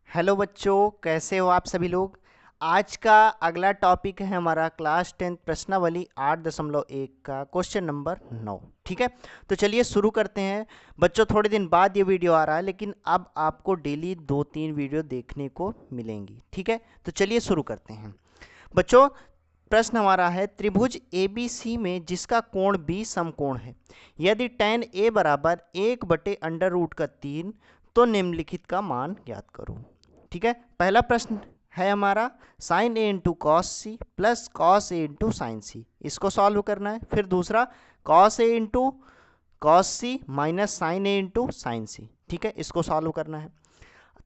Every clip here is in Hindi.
हेलो बच्चों, कैसे हो आप सभी लोग। आज का अगला टॉपिक है हमारा क्लास 10 प्रश्नावली 8.1 का क्वेश्चन नंबर 9। ठीक है, तो चलिए शुरू करते हैं। बच्चों, थोड़े दिन बाद ये वीडियो आ रहा है, लेकिन अब आपको डेली 2-3 वीडियो देखने को मिलेंगी। ठीक है, तो चलिए शुरू करते हैं। बच्चों, प्रश्न हमारा है, त्रिभुज ABC में जिसका कोण B समकोण है, यदि tan A बराबर 1/√3 तो निम्नलिखित का मान ज्ञात करो। ठीक है, पहला प्रश्न है हमारा sin A into cos C plus cos A into sine C, इसको सॉल्व करना है। फिर दूसरा cos A into cos C minus sine A into sine C. ठीक है, इसको सॉल्व करना है।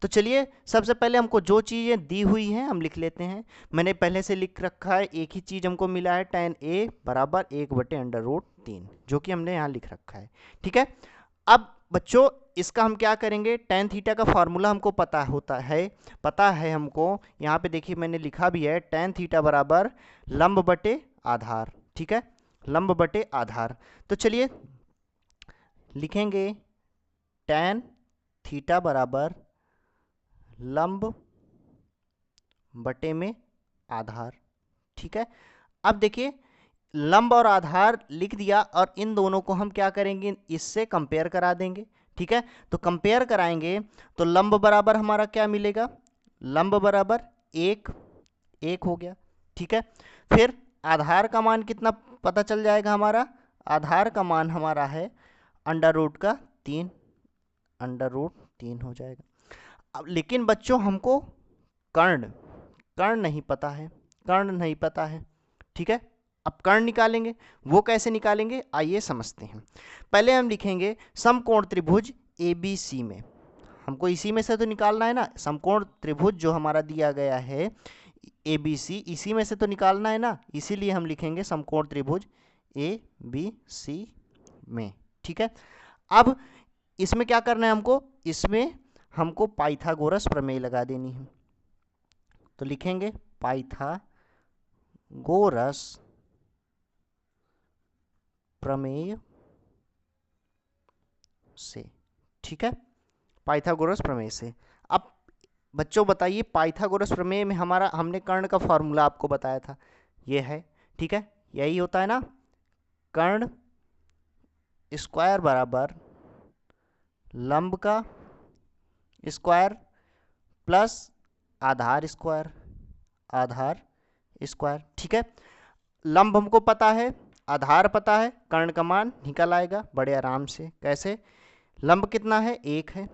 तो चलिए, सबसे पहले हमको जो चीज़ें दी हुई हैं हम लिख लेते हैं। मैंने पहले से लिख रखा है, एक ही चीज़ हमको मिला है, tan A बराबर 1/√3, जो कि हमने यहाँ लिख रखा है। ठीक है, अब बच्चों इसका हम क्या करेंगे, tan थीटा का फॉर्मूला हमको पता है हमको। यहाँ पे देखिए मैंने लिखा भी है, tan थीटा बराबर लंब बटे आधार। ठीक है, लंब बटे आधार। तो चलिए लिखेंगे tan थीटा बराबर लंब बटे में आधार। ठीक है, अब देखिए लंब और आधार लिख दिया, और इन दोनों को हम क्या करेंगे, इससे कंपेयर करा देंगे। ठीक है, तो कंपेयर कराएंगे तो लंब बराबर हमारा क्या मिलेगा, लंब बराबर 1 हो गया। ठीक है, फिर आधार का मान कितना पता चल जाएगा हमारा, आधार का मान हमारा है √3, √3 हो जाएगा। अब लेकिन बच्चों हमको कर्ण कर्ण नहीं पता है, कर्ण नहीं पता है। ठीक है, अब कर्ण निकालेंगे, वो कैसे निकालेंगे आइए समझते हैं। पहले हम लिखेंगे समकोण त्रिभुज ABC में, हमको इसी में से तो निकालना है ना, समकोण त्रिभुज जो हमारा दिया गया है ABC, इसी में से तो निकालना है ना, इसीलिए हम लिखेंगे समकोण त्रिभुज ABC में। ठीक है, अब इसमें क्या करना है हमको, इसमें हमको पाइथागोरस प्रमेय लगा देनी है। तो लिखेंगे पाइथागोरस प्रमेय से। ठीक है, पाइथागोरस प्रमेय से। अब बच्चों बताइए, पाइथागोरस प्रमेय में हमारा हमने कर्ण का फॉर्मूला आपको बताया था, ये है। ठीक है, यही होता है ना, कर्ण स्क्वायर बराबर लंब का स्क्वायर प्लस आधार स्क्वायर, आधार स्क्वायर। ठीक है, लंब हमको पता है, आधार पता है, कर्ण का मान निकल आएगा बड़े आराम से। कैसे, लंब कितना है, 1 है,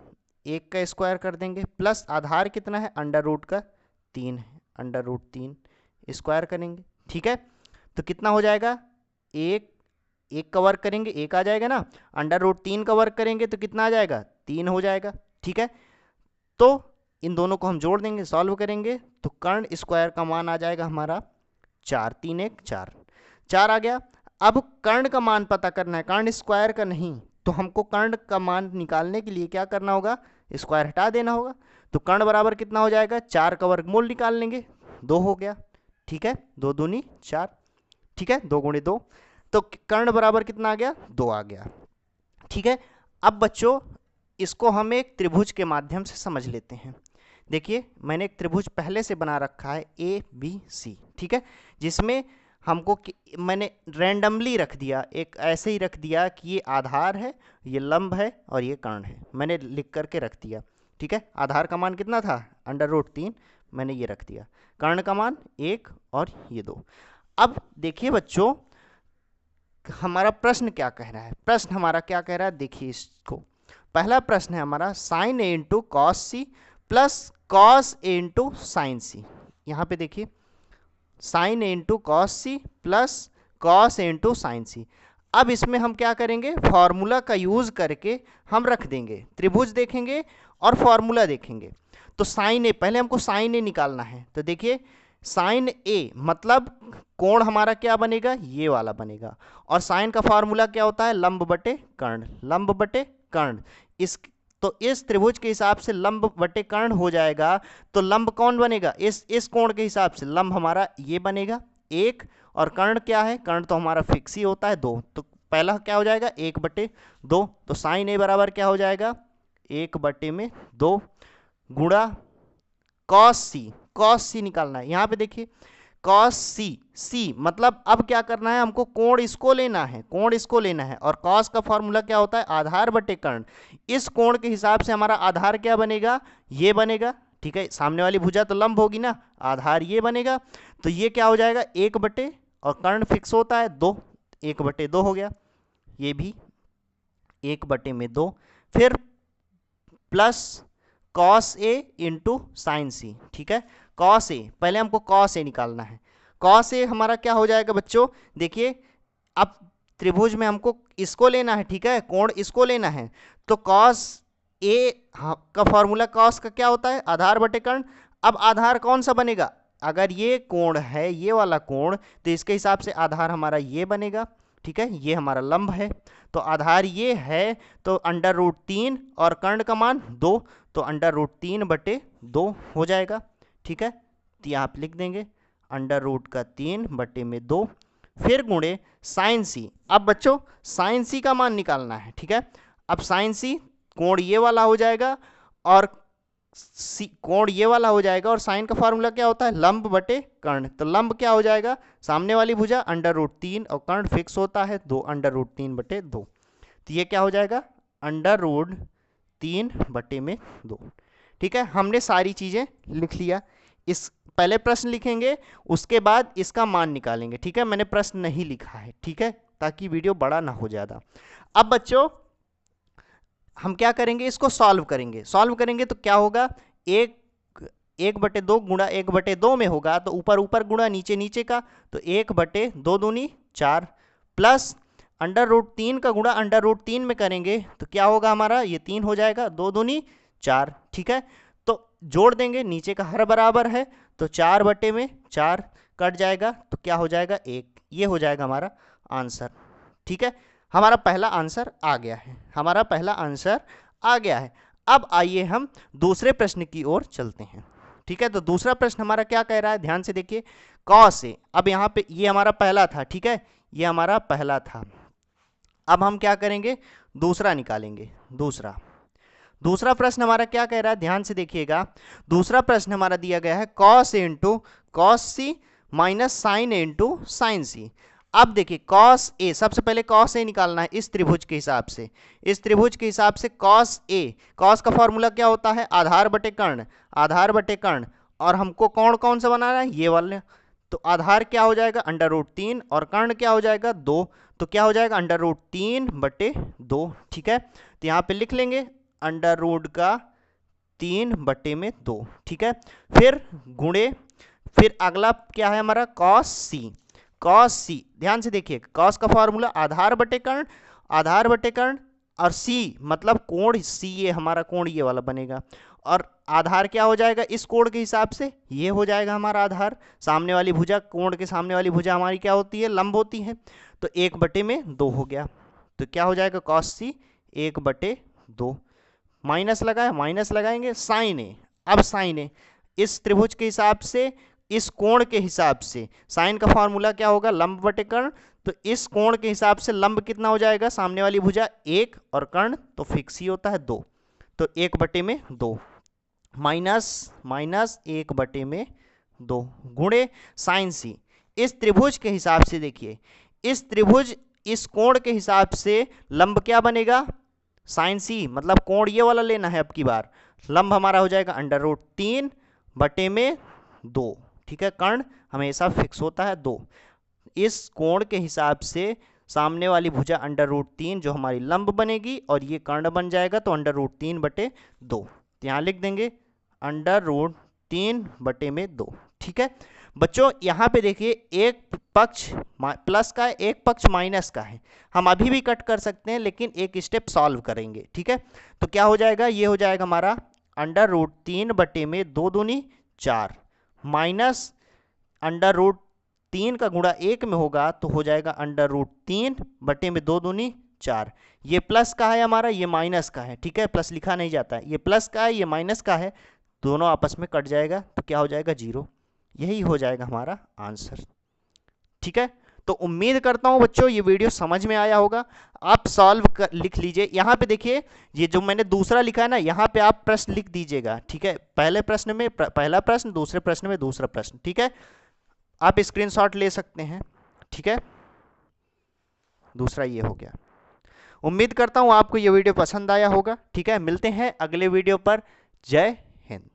1 का स्क्वायर कर देंगे, प्लस आधार कितना है, √3 है, √3 स्क्वायर करेंगे। ठीक है, तो कितना हो जाएगा, एक एक का वर्ग करेंगे 1 आ जाएगा ना, √3 का वर्ग करेंगे तो कितना आ जाएगा, 3 हो जाएगा। ठीक है, तो इन दोनों को हम जोड़ देंगे, सॉल्व करेंगे तो कर्ण स्क्वायर का मान आ जाएगा हमारा 4, 3 1 4, 4 आ गया। अब कर्ण का मान पता करना है, कर्ण स्क्वायर का नहीं, तो हमको कर्ण का मान निकालने के लिए क्या करना होगा, स्क्वायर हटा देना होगा। तो कर्ण बराबर कितना हो जाएगा, 4 का वर्गमूल निकाल लेंगे, 2 हो गया। ठीक है, 2 दूनी 4। ठीक है, 2 गुणे 2, तो कर्ण बराबर कितना आ गया, 2 आ गया। ठीक है, अब बच्चों इसको हम एक त्रिभुज के माध्यम से समझ लेते हैं। देखिए मैंने एक त्रिभुज पहले से बना रखा है ABC। ठीक है, जिसमें हमको मैंने रैंडमली रख दिया, एक ऐसे ही रख दिया कि ये आधार है, ये लंब है और ये कर्ण है, मैंने लिख करके रख दिया। ठीक है, आधार का मान कितना था, √3, मैंने ये रख दिया, कर्ण का मान 1 और ये 2। अब देखिए बच्चों, हमारा प्रश्न क्या कह रहा है, प्रश्न हमारा क्या कह रहा है, देखिए इसको। पहला प्रश्न है हमारा sin A into cos C plus cos A into sine C. यहाँ पे देखिए sin A into cos C plus cos A into sine C. अब इसमें हम क्या करेंगे, फॉर्मूला का यूज करके हम रख देंगे, त्रिभुज देखेंगे और फॉर्मूला देखेंगे। तो sin A, पहले हमको sin A निकालना है, तो देखिए sin A मतलब कोण हमारा क्या बनेगा, ये वाला बनेगा, और साइन का फॉर्मूला क्या होता है, लंब बटे कर्ण, लंब बटे कर्ण। तो इस त्रिभुज के हिसाब से लंब बटे कर्ण हो जाएगा, तो लंब कौन बनेगा, इस कोण के हिसाब से लंब हमारा ये बनेगा 1, और कर्ण क्या है, कर्ण तो हमारा फिक्स ही होता है 2, तो पहला क्या हो जाएगा 1/2। तो साइन A बराबर क्या हो जाएगा, 1/2 गुणा कॉस सी निकालना है। यहाँ पे देखिए कॉस सी मतलब अब क्या करना है हमको, कोण इसको लेना है, कोण इसको लेना है। और कॉस का फॉर्मूला क्या होता है, आधार बटे कर्ण। इस कोण के हिसाब से हमारा आधार क्या बनेगा, ये बनेगा। ठीक है, सामने वाली भुजा तो लंब होगी ना, आधार ये बनेगा। तो ये क्या हो जाएगा, 1 और कर्ण फिक्स होता है 2, 1/2 हो गया। ये भी 1/2। फिर plus cos A into sine C. ठीक है, कॉस ए, पहले हमको कॉस ए निकालना है। कॉस ए हमारा क्या हो जाएगा बच्चों, देखिए अब त्रिभुज में हमको इसको लेना है, ठीक है, कोण इसको लेना है। तो कॉस ए का फॉर्मूला, कॉस का क्या होता है, आधार बटे कर्ण। अब आधार कौन सा बनेगा, अगर ये कोण है, ये वाला कोण, तो इसके हिसाब से आधार हमारा ये बनेगा। ठीक है, ये हमारा लंब है, तो आधार ये है, तो √3 और कर्ण का मान 2, तो √3/2 हो जाएगा। ठीक है, तो यहाँ पे लिख देंगे √3/2, फिर गुणे साइन सी। अब बच्चों साइन सी का मान निकालना है। ठीक है, अब साइन सी कोण ये वाला हो जाएगा और कोण ये वाला हो जाएगा, और साइन का फॉर्मूला क्या होता है, लंब बटे कर्ण। तो लंब क्या हो जाएगा, सामने वाली भुजा √3 और कर्ण फिक्स होता है 2, √3/2। तो ये क्या हो जाएगा, √3/2। ठीक है, हमने सारी चीजें लिख लिया। इस पहले प्रश्न लिखेंगे, उसके बाद इसका मान निकालेंगे। ठीक है, मैंने प्रश्न नहीं लिखा है, ठीक है, ताकि वीडियो बड़ा ना हो ज्यादा। अब बच्चों हम क्या करेंगे, इसको सॉल्व करेंगे। सॉल्व करेंगे तो क्या होगा, 1/2 गुणा 1/2 में होगा, तो ऊपर ऊपर गुणा नीचे नीचे का, तो 1/2 दूनी 4, प्लस √3 का गुणा √3 में करेंगे तो क्या होगा हमारा, ये 3 हो जाएगा, 2 दूनी 4। ठीक है, तो जोड़ देंगे, नीचे का हर बराबर है, तो 4/4 कट जाएगा, तो क्या हो जाएगा 1। ये हो जाएगा हमारा आंसर। ठीक है, हमारा पहला आंसर आ गया है, हमारा पहला आंसर आ गया है। अब आइए हम दूसरे प्रश्न की ओर चलते हैं। ठीक है, तो दूसरा प्रश्न हमारा क्या कह रहा है, ध्यान से देखिए, कॉस ए। अब यहाँ पे ये हमारा पहला था, ठीक है, ये हमारा पहला था। अब हम क्या करेंगे, दूसरा निकालेंगे। दूसरा प्रश्न हमारा क्या कह रहा है, ध्यान से देखिएगा। दूसरा प्रश्न हमारा दिया गया है cos A into cos C minus sine A into sine C. अब देखिए कॉस ए, सबसे पहले कॉस ए निकालना है इस त्रिभुज के हिसाब से। इस त्रिभुज के हिसाब से कॉस ए, कॉस का फॉर्मूला क्या होता है, आधार बटे कर्ण, आधार बटे कर्ण। और हमको कौन कौन सा बनाना है, ये वाले। तो आधार क्या हो जाएगा, √3 और कर्ण क्या हो जाएगा 2, तो क्या हो जाएगा √3/2। ठीक है, तो यहाँ पे लिख लेंगे √3/2। ठीक है, फिर गुणे, फिर अगला क्या है हमारा कॉस सी। कॉस सी, ध्यान से देखिए, कॉस का फॉर्मूला आधार बटे कर्ण, आधार बटे कर्ण, और सी मतलब कोण सी, ये हमारा कोण ये वाला बनेगा। और आधार क्या हो जाएगा, इस कोण के हिसाब से ये हो जाएगा हमारा आधार। सामने वाली भुजा, कोण के सामने वाली भुजा हमारी क्या होती है, लंब होती है। तो 1/2 हो गया, तो क्या हो जाएगा कॉस सी 1/2। माइनस लगाए, माइनस लगाएंगे, साइन ए। अब साइन ए इस त्रिभुज के हिसाब से, इस कोण के हिसाब से, साइन का फॉर्मूला क्या होगा, लंब बटे कर्ण। तो इस कोण के हिसाब से लंब कितना हो जाएगा, सामने वाली भुजा 1 और कर्ण तो फिक्स ही होता है 2, तो 1/2 माइनस 1/2 गुणे साइन सी। इस त्रिभुज के हिसाब से देखिए, इस त्रिभुज, इस कोण के हिसाब से लंब क्या बनेगा, साइन सी मतलब कोण ये वाला लेना है। अब की बार लंब हमारा हो जाएगा √3/2। ठीक है, कर्ण हमेशा फिक्स होता है 2। इस कोण के हिसाब से सामने वाली भुजा √3 जो हमारी लंब बनेगी, और ये कर्ण बन जाएगा, तो √3/2। तो यहाँ लिख देंगे √3/2। ठीक है बच्चों, यहाँ पे देखिए एक पक्ष प्लस का है, एक पक्ष माइनस का है। हम अभी भी कट कर सकते हैं, लेकिन एक स्टेप सॉल्व करेंगे। ठीक है, तो क्या हो जाएगा, ये हो जाएगा हमारा √3/2 दूनी 4 माइनस √3 का गुणा 1 में होगा, तो हो जाएगा √3/2 दूनी 4। ये प्लस का है हमारा, ये माइनस का है। ठीक है, प्लस लिखा नहीं जाता है, ये प्लस का है, ये माइनस का है, दोनों आपस में कट जाएगा, तो क्या हो जाएगा 0। यही हो जाएगा हमारा आंसर। ठीक है, तो उम्मीद करता हूं बच्चों ये वीडियो समझ में आया होगा। आप लिख लीजिए यहाँ पे, देखिए ये जो मैंने दूसरा लिखा है ना, यहाँ पे आप प्रश्न लिख दीजिएगा, ठीक है। पहले प्रश्न में पहला प्रश्न, दूसरे प्रश्न में दूसरा प्रश्न, ठीक है। आप स्क्रीनशॉट ले सकते हैं, ठीक है। दूसरा ये हो गया। उम्मीद करता हूं आपको ये वीडियो पसंद आया होगा, ठीक है। मिलते हैं अगले वीडियो पर। जय हिंद।